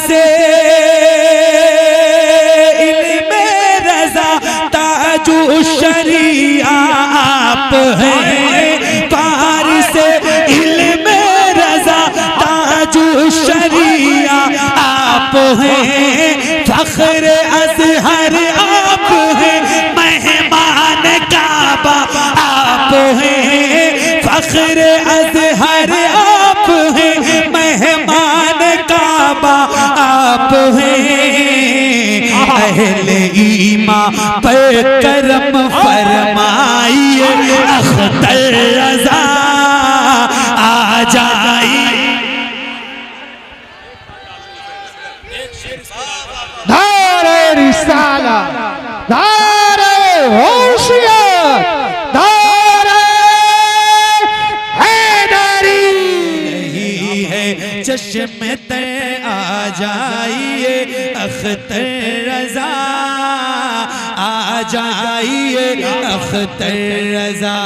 से इल्मे रज़ा ताजु शरिया आप हैं, पार से इल्मे रज़ा ताजु शरिया आप हैं, फख्र अज़हर आप हैं, मेहमान काबा आप हैं, फख्र अज़हर आप हैं, मेहमान काबा आप हैं। अहले ईमान पर करम फरमाइए, अख्तर रज़ा आ जाइए। नारे रिसाला, नारे होशियार, नारे हैदरी। नहीं है चश्मे ते आ जाइए, अख्तर रज़ा आ जाइए, अख्तर रज़ा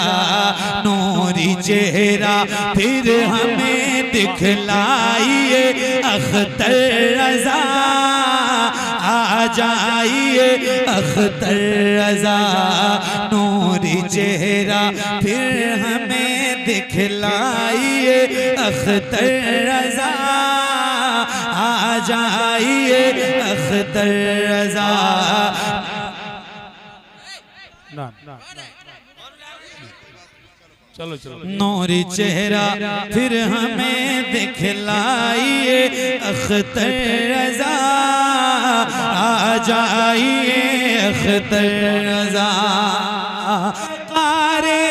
नूरी चेहरा फिर हमें दिखलाइए, अख्तर रज़ा आ जाइए, अख्तर रज़ा नूरी चेहरा फिर हमें दिखलाइए, अख्तर रज़ा आ जाइए, अख्तर रज़ा। चलो चलो नूरी चेहरा फिर हमें दिखलाइए, अख्तर रज़ा आ जाइए, अख्तर रज़ा। तारे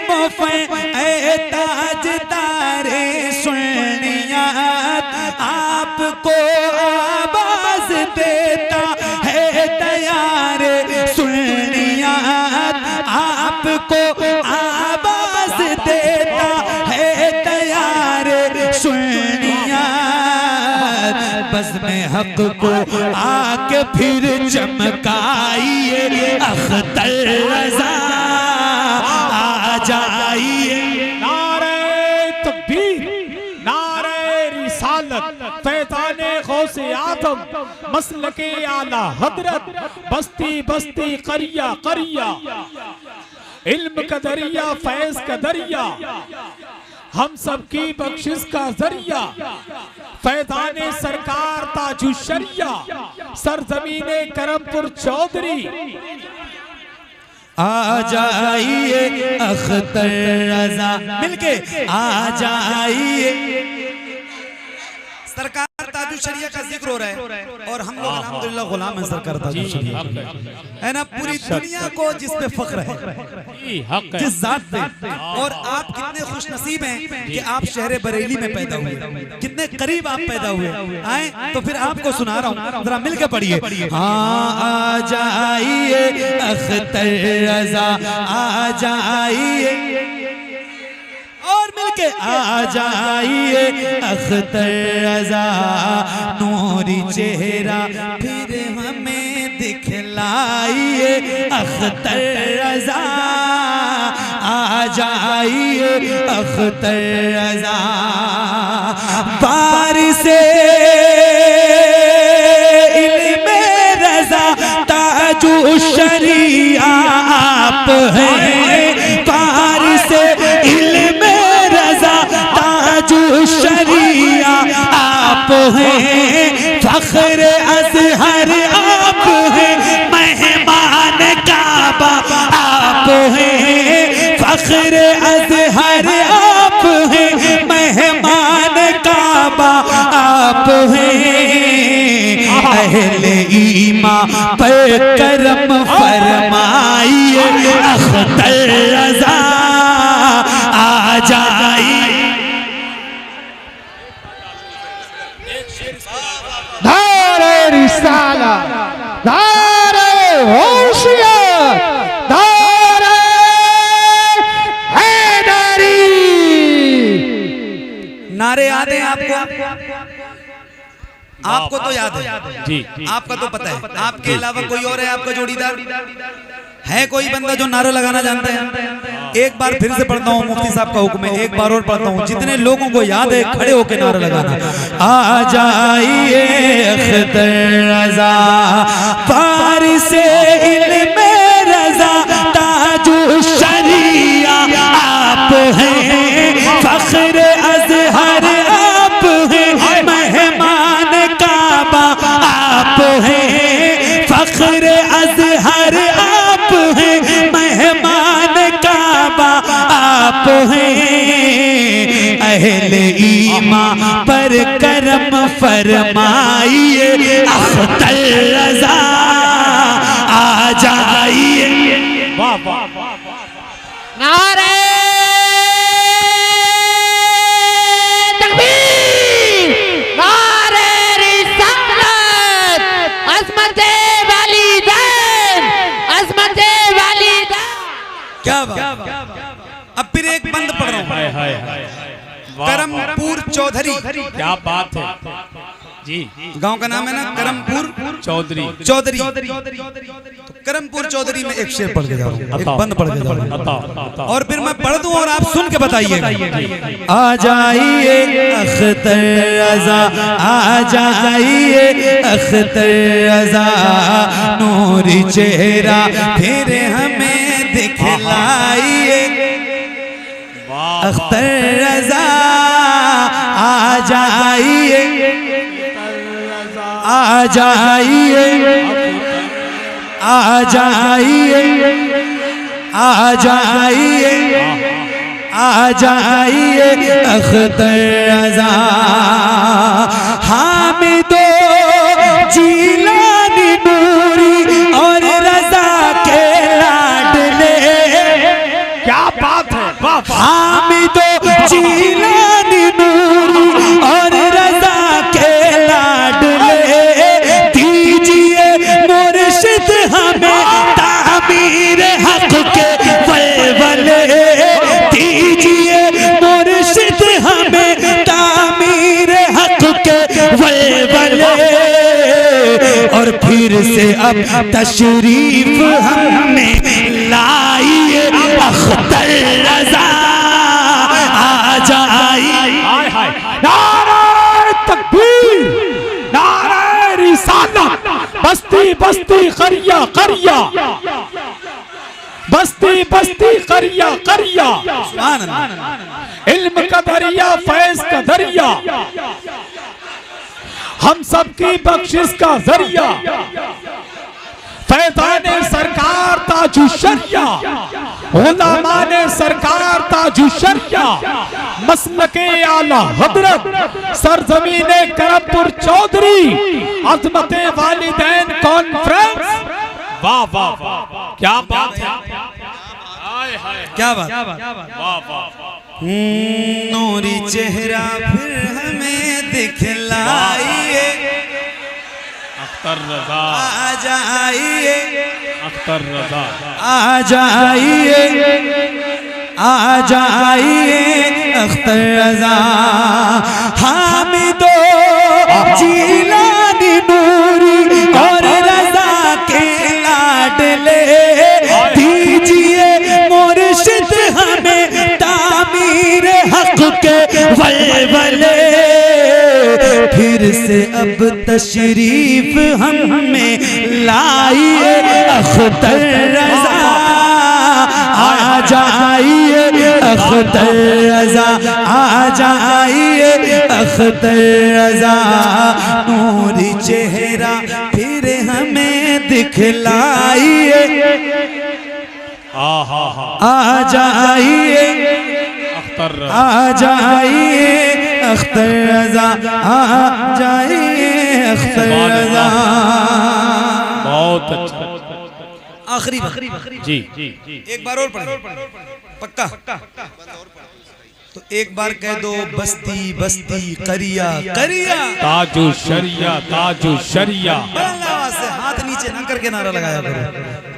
मुफ़े ए ताज तारे सुनियात, आपको आवाज देता है तैयारे सुनियात, आपको आवाज देता है तैयारे सुनियात। बस में हक को आके फिर चमकाइए, अख्तर रज़ा आ जाइए। नारे तकबीर, नारे रिसालत, फैज़ाने गौसे आज़म, मसलके आला हज़रत, बस्ती बस्ती करिया करिया, इल्म का दरिया फैज़ का दरिया, हम सबकी बख्शिश का जरिया, फैज़ाने सरकार ताजु शरिया, सरजमीने करमपुर चौधरी। आ जाइए अख्तर रज़ा, मिलके आ जाइए। सरकार ताजु शरिया का जिक्र हो रहा है और हम लोग अल्हम्दुलिल्लाह गुलाम हैं सरकार ताजु शरिया, है ना। पूरी दुनिया को जिस पे फख्र है, जिस जात पे, और आप कितने खुश नसीब हैं कि आप शहर बरेली में पैदा हुए, कितने करीब आप पैदा हुए। आए तो फिर आपको सुना रहा हूँ, जरा मिलके पढ़िए। हाँ आ जाइए अख्तर रज़ा आ जाइए, और मिलके आ जाइए, अख्तर रज़ा नूरी चेहरा फिर हमें दिखलाइए, अख्तर रज़ा आ जाइए, अख्तर रज़ा। पार से इल्मे रज़ा ताजु शरिया आप हैं, पार से इल्मे रज़ा ताजु शरिया आप हैं, फख्र अज़हर आप हैं, मेहमान काबा आप हैं, फख्र अज़हर आप हैं, मेहमान काबा आप हैं। अहले ईमान पर करम फरमाइए, अख्तर रज़ा आ जाइए। नारे रिसाला, नारे होशियार, नारे हैदरी। नारे याद है आपको? आपको तो याद है जी, आपका तो पता है। आपके अलावा कोई और है आपका जोड़ीदार? है कोई बंदा जो नारा लगाना जानता है? एक बार फिर से पढ़ता हूँ, मुफ्ती साहब का हुक्म है, एक बार और पढ़ता हूँ। जितने लोगों को याद है खड़े होकर नारा लगाना। आ जाइए अख्तर रजा वारिस इल्म रजा ताजु शरिया आप हैं, फख्र अज़हर आप हैं, मेहमान काबा आप हैं, फख्र अज़हर आप हैं, मेहमान काबा आप हैं। अहले ईमान पर करम फरमाइए, अख्तर रजा आ जाइए। वाह वाह वाह। नारे तकबीर, नारे रिसालत, अज़मते वालिदैन, अज़मते वालिदैन। क्या बात। अब फिर एक बंद पढ़ रहा हूँ। हाय हाय हाय। करमपुर चौधरी, क्या बात है जी। गांव का नाम है ना करमपुर चौधरी। चौधरी। तो करमपुर चौधरी में एक शेर पढ़ के जा रहा हूँ, एक बंद पढ़ के जा रहा हूँ, और फिर मैं पढ़ दूं और आप सुन के बताइएगा। आ जाइए अख्तर रजा, आ जाइए अख्तर रजा, नूरी चेहरा फिर हमें दिखलाइए। अख्तर रजा आ जाइए, आ जाइए, आ जाइए, आ जाइए, आ जाइए अख्तर रजा। हामिदो जीलानी नूरी और रजा के लाडले। क्या बात है, वाह वाह। हामिदो जीलानी नूरी और रजा के लाडले, दीजिए मुर्शिद हमें तामीर हक के वलवले, दीजिए मुर्शिद हमें तामीर हक के वलवले। और फिर से अब तशरीफ हमें लाइए, अख्तर रजा आ जाइए। नारे तकबीर, नारे रिसालत, बस्ती बस्ती करिया करिया, बस्ती बस्ती करिया करिया, सुभान अल्लाह। इल्म का दरिया, फैज का दरिया, हम सबकी बख्शिश का जरिया, फैज़ाने सरकार ताजु शरिया, उलमा ने सरकार ताजु शरिया, मसलके आला हजरत सरजमीने करमपुर चौधरी, अज़मते वालिदैन कॉन्फ्रेंस। वाह वाह वाह, क्या बात है, क्या बात। वाह वाह। नूरी चेहरा फिर हमें दिखलाइए, अख्तर रजा आ जाइए, अख्तर रजा आ जाइए, आ जाइए अख्तर रजा। हामिदो जीलानी नूरी और रजा के लाडले, दीजिए मुर्शिद हमें तामीर हक के वलवले। फिर से अब तशरीफ हमें लाइए, अख्तर रजा आ जाइए, अख्तर रजा आ जाइए, अख्तर रजा, नूरी चेहरा फिर हमें दिखलाइए। आ जाइए, अख्तर आ जाइए अख्तर रजा, आ जाइए अख्तर रजा। बहुत अच्छा। आखिरी जी एक बार और पढ़े, पक्का। तो एक बार कह दो, बस्ती बस्ती करिया करिया, ताजु शरिया, ताजु शरिया। आवाज से हाथ नीचे न करके नारा लगाया करो,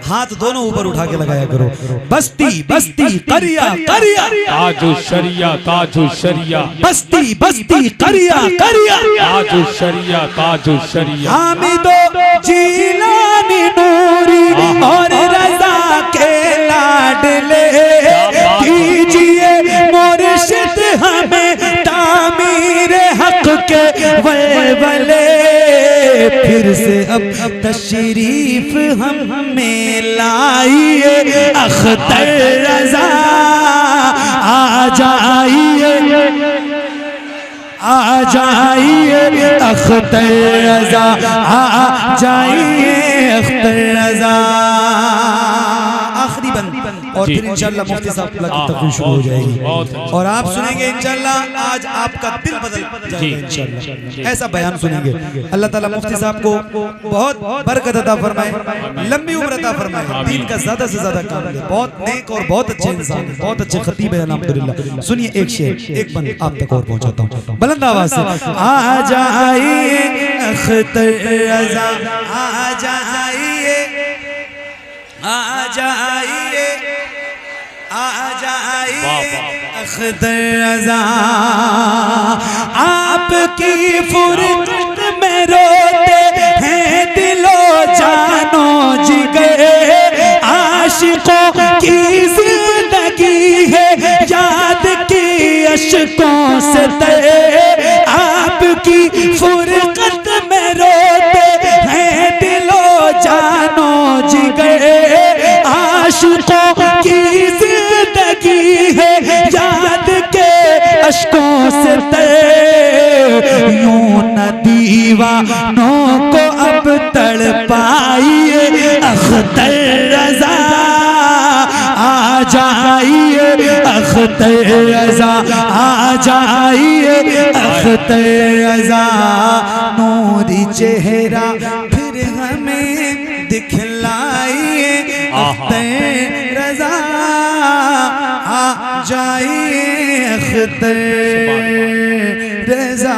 हाथ दोनों ऊपर उठा के लगाया करो। बस्ती बस्ती करिया करिया, ताजु शरिया, ताजु शरिया, बस्ती बस्ती करिया करिया, ताजु शरिया, ताजु शरिया। हामिदो जीलानी नूरी और रजा के लाडले, दीजिए मुर्शिद हमें तामीर हक के वलवले। से अब तशरीफ हमें लाइए, अख्तर रजा आ जाइए, आ जाइए अख्तर रजा, आ जाइए अख्तर रजा। आखिरी बंद और फिर इंशाल्लाह मुफ्ती साहब की तकरीर शुरू हो जाएगी और आप सुनेंगे इंशाल्लाह। आज आपका दिल बदल जाएगा इंशाल्लाह, ऐसा बयान सुनेंगे। अल्लाह ताला मुफ्ती साहब को बहुत बरकत अता फरमाए, लंबी उम्र अता फरमाए, दीन का ज्यादा से ज्यादा काम ले। बहुत नेक और बहुत अच्छे इंसान है, बहुत अच्छे खतीब है अल्हम्दुलिल्लाह। सुनिए एक शेर, एक बंद आप तक और पहुंचाता हूँ बुलंद आवाज से। आ जाइए अख्तर रजा, आ जाइए, आ जाइए, आ जाइए अख्तर रजा। आपकी फुरकत में रोते हैं दिलो जानो जिगर, आशिकों की जिंदगी है याद की अशकों से तर। आपकी फुरकत में रोते हैं दिलो जानो जिगर, आशिकों की जिंदगी है याद के अशकों से तर। यूं न दीवानों को अब तड़पाइए, अख्तर रजा आ जाइए, अख्तर रजा आ जाइए, अख्तर रजा। नूरी चेहरा फिर हमें दिखलाइए, अख्तर रजा आ जाइए, अख्तर रजा।